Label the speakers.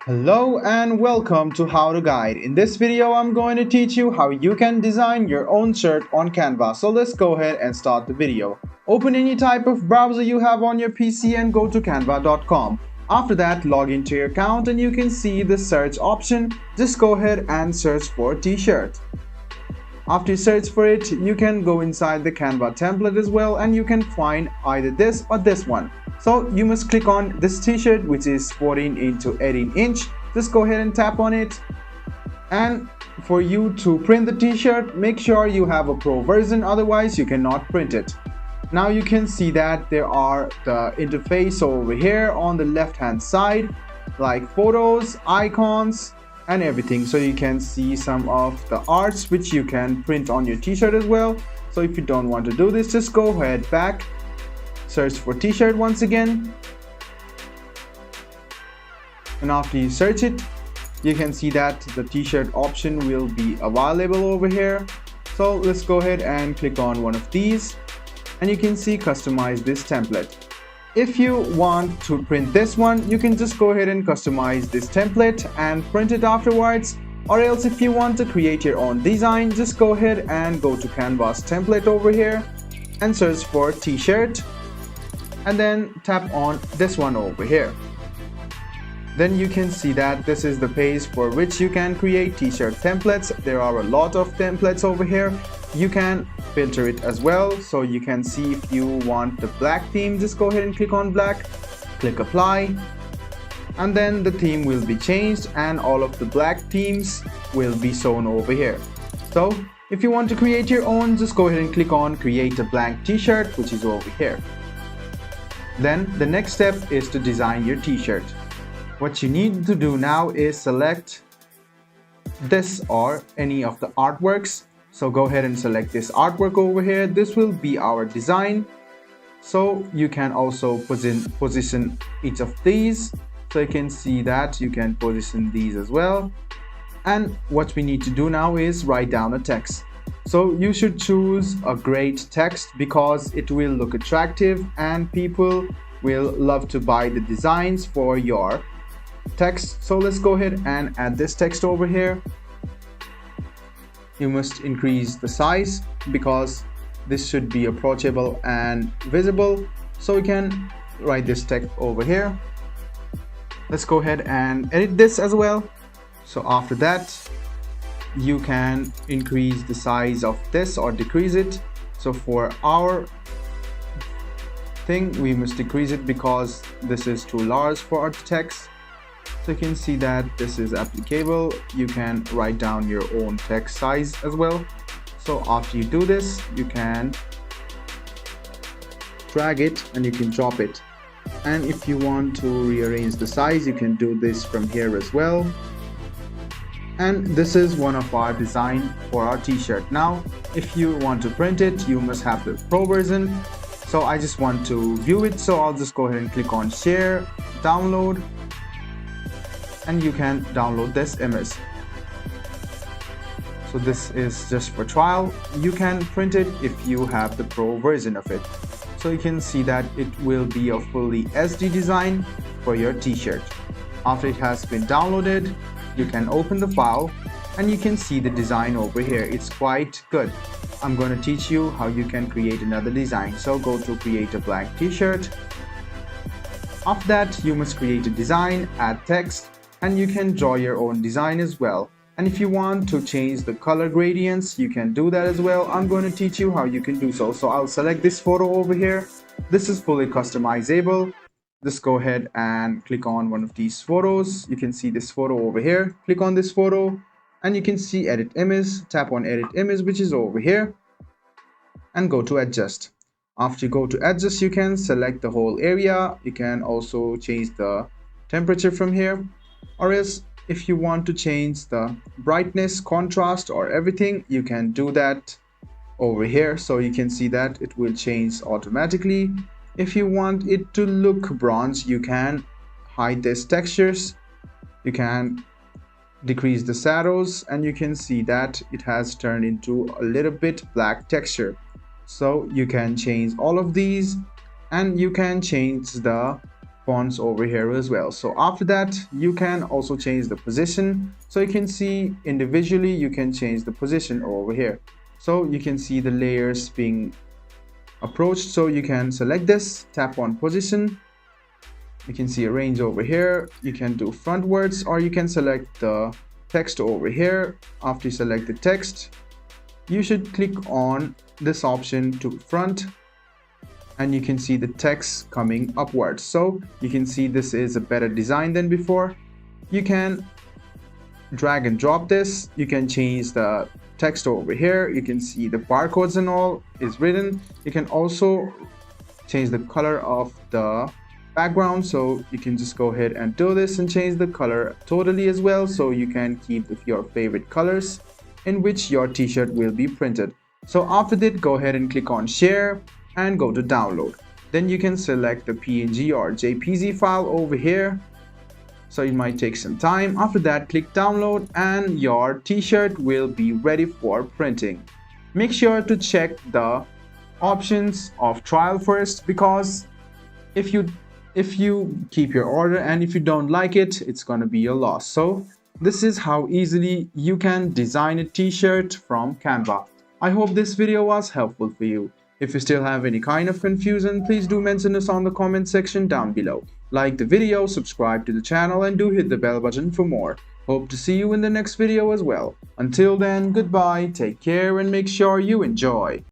Speaker 1: Hello and welcome to How to Guide. In this video, I'm going to teach you how you can design your own shirt on Canva. So let's go ahead and start the video. Open any type of browser you have on your PC and go to canva.com. After that, log into your account and you can see the search option. Just go ahead and search for t-shirt. After you search for it, you can go inside the Canva template as well and you can find either this or this one. So you must click on this t-shirt which is 14 into 18 inch. Just go ahead and tap on it. And for you to print the t-shirt, make sure you have a pro version, otherwise you cannot print it. Now you can see that there are the interface over here on the left hand side, like photos, icons and everything. So you can see some of the arts which you can print on your t-shirt as well. So if you don't want to do this, just go ahead back, search for t-shirt once again, and after you search it, you can see that the t-shirt option will be available over here. So let's go ahead and click on one of these and you can see customize this template. If you want to print this one, you can just go ahead and customize this template and print it afterwards. Or else if you want to create your own design, just go ahead and go to Canva's template over here and search for t-shirt and then tap on this one over here. Then you can see that this is the page for which you can create t-shirt templates. There are a lot of templates over here. You can filter it as well, so you can see if you want the black theme, just go ahead and click on black, click apply, and then the theme will be changed and all of the black themes will be shown over here. So if you want to create your own, just go ahead and click on create a blank t-shirt, which is over here. Then the next step is to design your t-shirt. What you need to do now is select this or any of the artworks. So go ahead and select this artwork over here. This will be our design. So you can also position each of these. So you can see that you can position these as well. And what we need to do now is write down a text. So you should choose a great text because it will look attractive and people will love to buy the designs for your text. So let's go ahead and add this text over here. You must increase the size because this should be approachable and visible. So we can write this text over here. Let's go ahead and edit this as well. So after that, you can increase the size of this or decrease it. So for our thing, we must decrease it because this is too large for our text. So you can see that this is applicable. You can write down your own text size as well. So after you do this, you can drag it and you can drop it. And if you want to rearrange the size, you can do this from here as well. And this is one of our design for our t-shirt. Now, if you want to print it, you must have the pro version. So I just want to view it. So I'll just go ahead and click on share, download. And you can download this image. So this is just for trial. You can print it if you have the pro version of it. So you can see that it will be a fully SD design for your t-shirt. After it has been downloaded, you can open the file and you can see the design over here. It's quite good. I'm going to teach you how you can create another design. So go to create a blank t-shirt. After that, you must create a design, add text, and you can draw your own design as well. And if you want to change the color gradients, you can do that as well. I'm going to teach you how you can do so. So I'll select this photo over here. This is fully customizable. Just go ahead and click on one of these photos. You can see this photo over here. Click on this photo and you can see edit image. Tap on edit image, which is over here, and go to adjust. After you go to adjust, you can select the whole area. You can also change the temperature from here. Or else if you want to change the brightness, contrast or everything, you can do that over here. So you can see that it will change automatically. If you want it to look bronze, you can hide these textures. You can decrease the shadows and you can see that it has turned into a little bit black texture. So you can change all of these and you can change the fonts over here as well. So after that, you can also change the position. So you can see individually, you can change the position over here. So you can see the layers being approached. So you can select this, tap on position. You can see a range over here. You can do frontwards, or you can select the text over here. After you select the text, you should click on this option to front, and you can see the text coming upwards. So you can see this is a better design than before. You can drag and drop this. You can change the text over here. You can see the barcodes and all is written. You can also change the color of the background, so you can just go ahead and do this and change the color totally as well, so you can keep your favorite colors in which your t-shirt will be printed. So after that, go ahead and click on share and go to download. Then you can select the PNG or JPG file over here, so it might take some time. After that, click download and your t-shirt will be ready for printing. Make sure to check the options of trial first, because if you keep your order and if you don't like it, it's gonna be a loss. So this is how easily you can design a t-shirt from Canva. I hope this video was helpful for you. If you still have any kind of confusion, please do mention us on the comment section down below. Like the video, subscribe to the channel, and do hit the bell button for more. Hope to see you in the next video as well. Until then, goodbye, take care, and make sure you enjoy.